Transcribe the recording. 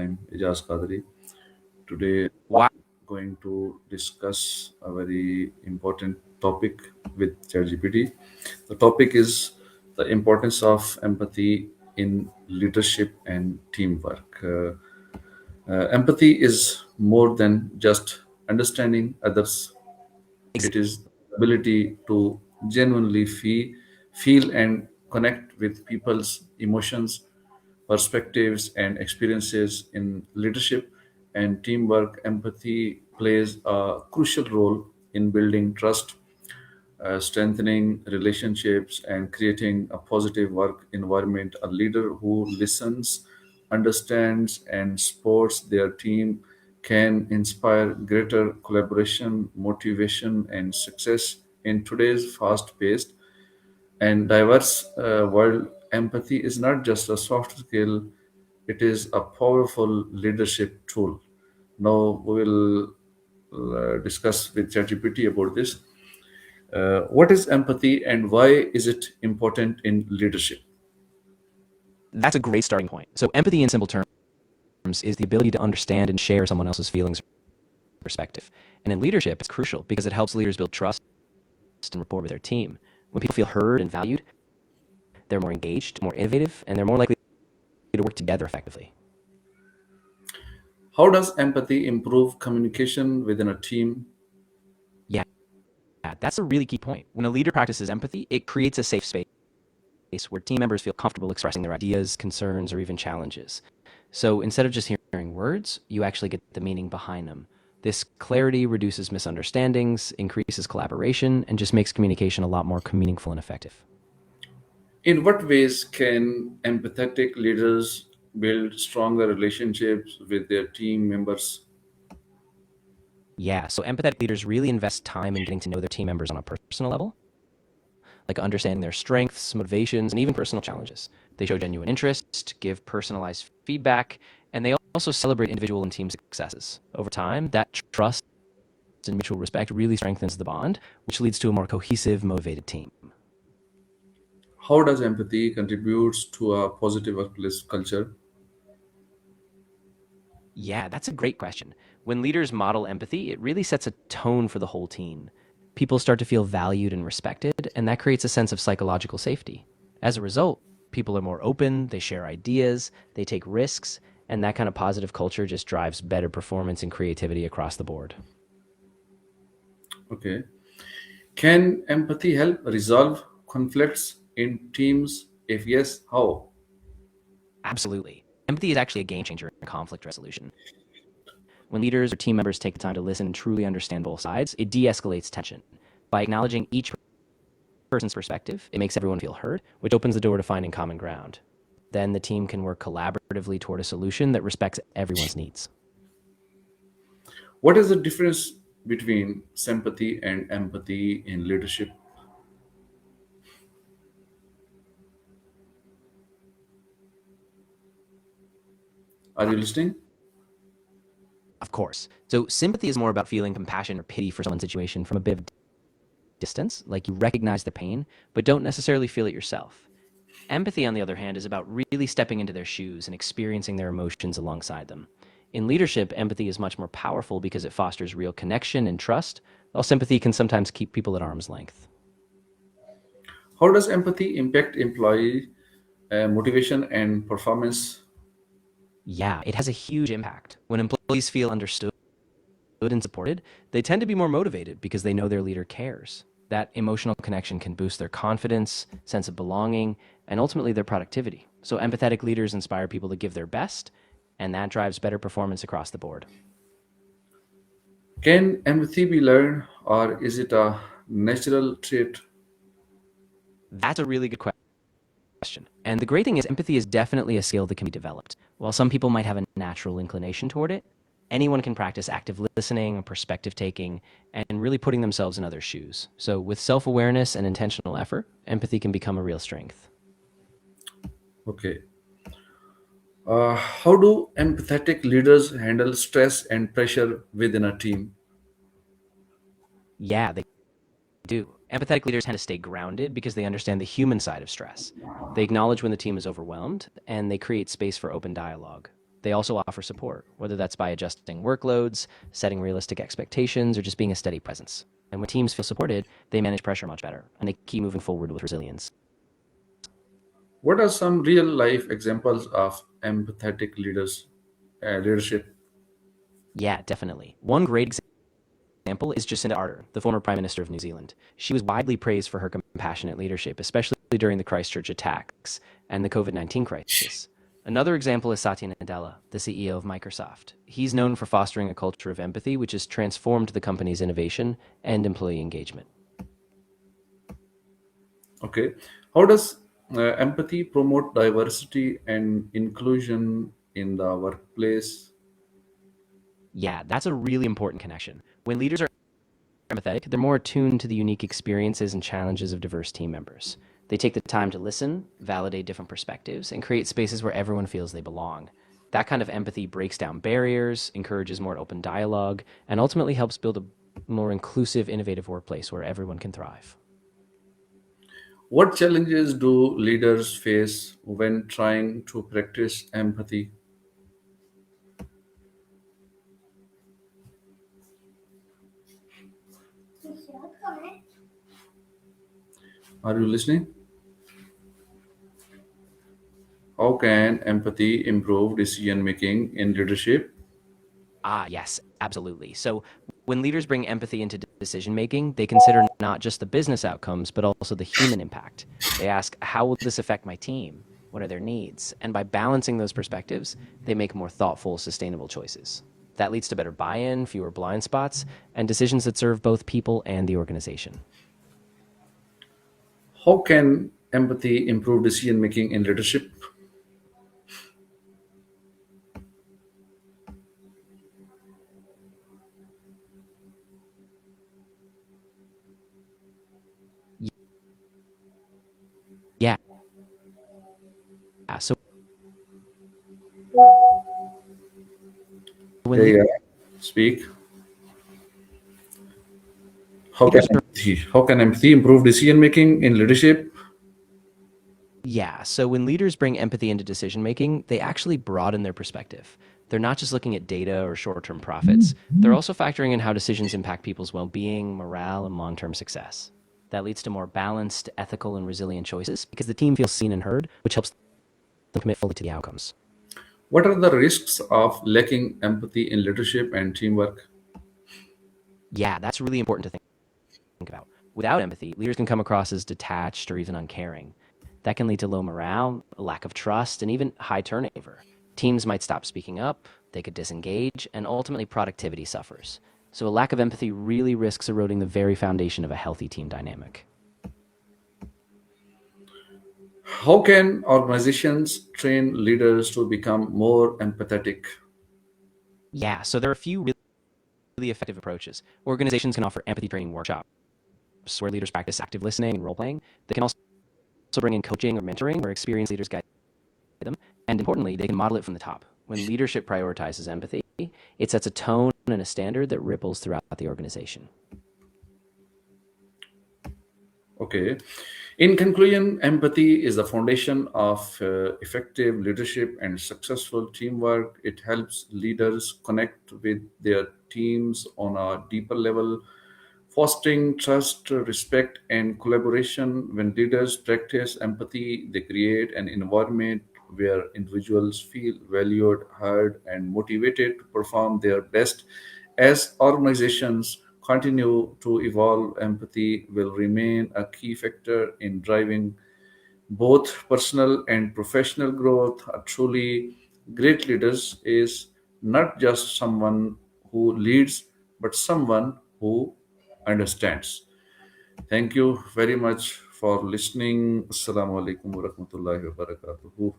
I'm Ijaz Qadri. Today, Wow. going to discuss a very important topic with ChatGPT. The topic is the importance of empathy in leadership and teamwork. Empathy is more than just understanding others. It is the ability to genuinely feel and connect with people's emotions, perspectives, and experiences in leadership and teamwork. Empathy plays a crucial role in building trust, strengthening relationships, and creating a positive work environment. A leader who listens, understands, and supports their team can inspire greater collaboration, motivation, and success in today's fast paced and diverse world. Empathy is not just a soft skill, it is a powerful leadership tool. Now we will discuss with ChatGPT about this. What is empathy and why is it important in leadership? That's a great starting point. So, empathy in simple terms is the ability to understand and share someone else's feelings or perspective. And in leadership, it's crucial because it helps leaders build trust and rapport with their team. When people feel heard and valued, they're more engaged, more innovative, and they're more likely to work together effectively. How does empathy improve communication within a team? Yeah, that's a really key point. When a leader practices empathy, it creates a safe space where team members feel comfortable expressing their ideas, concerns, or even challenges. So instead of just hearing words, you actually get the meaning behind them. This clarity reduces misunderstandings, increases collaboration, and just makes communication a lot more meaningful and effective. In what ways can empathetic leaders build stronger relationships with their team members? Yeah, so empathetic leaders really invest time in getting to know their team members on a personal level, like understanding their strengths, motivations, and even personal challenges. They show genuine interest, give personalized feedback, and they also celebrate individual and team successes. Over time, that trust and mutual respect really strengthens the bond, which leads to a more cohesive, motivated team. How does empathy contributes to a positive workplace culture? Yeah, that's a great question. When leaders model empathy, it really sets a tone for the whole team. People start to feel valued and respected, and that creates a sense of psychological safety. As a result, people are more open, they share ideas, they take risks, and that kind of positive culture just drives better performance and creativity across the board. Okay. Can empathy help resolve conflicts in teams? If yes, how? Absolutely. Empathy is actually a game changer in conflict resolution. When leaders or team members take the time to listen and truly understand both sides, it de escalates tension. By acknowledging each person's perspective, it makes everyone feel heard, which opens the door to finding common ground. Then the team can work collaboratively toward a solution that respects everyone's needs. What is the difference between sympathy and empathy in leadership? Are you listening? Of course. So sympathy is more about feeling compassion or pity for someone's situation from a bit of distance, like you recognize the pain, but don't necessarily feel it yourself. Empathy, on the other hand, is about really stepping into their shoes and experiencing their emotions alongside them. In leadership, empathy is much more powerful because it fosters real connection and trust, while sympathy can sometimes keep people at arm's length. How does empathy impact employee motivation and performance? Yeah, it has a huge impact. When employees feel understood and supported, they tend to be more motivated because they know their leader cares. That emotional connection can boost their confidence, sense of belonging, and ultimately their productivity. So, empathetic leaders inspire people to give their best, and that drives better performance across the board. Can empathy be learned or is it a natural trait? That's a really good question. And the great thing is, empathy is definitely a skill that can be developed. While some people might have a natural inclination toward it, anyone can practice active listening, perspective taking, and really putting themselves in others' shoes. So, with self awareness and intentional effort, empathy can become a real strength. Okay. How do empathetic leaders handle stress and pressure within a team? Yeah, they do. Empathetic leaders tend to stay grounded because they understand the human side of stress. They acknowledge when the team is overwhelmed and they create space for open dialogue. They also offer support, whether that's by adjusting workloads, setting realistic expectations, or just being a steady presence. And when teams feel supported, they manage pressure much better and they keep moving forward with resilience. What are some real life examples of empathetic leadership? Yeah, definitely. One great example is Jacinda Ardern, the former Prime Minister of New Zealand. She was widely praised for her compassionate leadership, especially during the Christchurch attacks and the COVID-19 crisis. Another example is Satya Nadella, the CEO of Microsoft. He's known for fostering a culture of empathy, which has transformed the company's innovation and employee engagement. Okay. How does empathy promote diversity and inclusion in the workplace? Yeah, that's a really important connection. When leaders are empathetic, they're more attuned to the unique experiences and challenges of diverse team members. They take the time to listen, validate different perspectives, and create spaces where everyone feels they belong. That kind of empathy breaks down barriers, encourages more open dialogue, and ultimately helps build a more inclusive, innovative workplace where everyone can thrive. What challenges do leaders face when trying to practice empathy? Are you listening? How can empathy improve decision making in leadership? Ah, yes, absolutely. So when leaders bring empathy into decision making, they consider not just the business outcomes, but also the human impact. They ask, how will this affect my team? What are their needs? And by balancing those perspectives, they make more thoughtful, sustainable choices. That leads to better buy in, fewer blind spots, and decisions that serve both people and the organization. How can empathy improve decision making in leadership? Yeah. So when Yeah, leaders yeah. Speak. How can empathy improve decision making in leadership? Yeah. So when leaders bring empathy into decision making, they actually broaden their perspective. They're not just looking at data or short term profits, they're also factoring in how decisions impact people's well being, morale, and long term success. That leads to more balanced, ethical, and resilient choices because the team feels seen and heard, which helps them commit fully to the outcomes. What are the risks of lacking empathy in leadership and teamwork? Yeah, that's really important to think about. Without empathy, leaders can come across as detached or even uncaring. That can lead to low morale, a lack of trust, and even high turnover. Teams might stop speaking up, they could disengage, and ultimately productivity suffers. So a lack of empathy really risks eroding the very foundation of a healthy team dynamic. How can organizations train leaders to become more empathetic? Yeah, so there are a few really effective approaches. Organizations can offer empathy training workshops where leaders practice active listening and role playing. They can also bring in coaching or mentoring where experienced leaders guide them. And importantly, they can model it from the top. When leadership prioritizes empathy, it sets a tone and a standard that ripples throughout the organization. Okay. In conclusion, empathy is the foundation of effective leadership and successful teamwork. It helps leaders connect with their teams on a deeper level, fostering trust, respect, and collaboration. When leaders practice empathy, they create an environment where individuals feel valued, heard, and motivated to perform their best. As organizations continue to evolve, empathy will remain a key factor in driving both personal and professional growth. A truly great leader is not just someone who leads, but someone who understands. Thank you very much for listening. Assalamu alaikum wa rahmatullahi wa barakatuhu.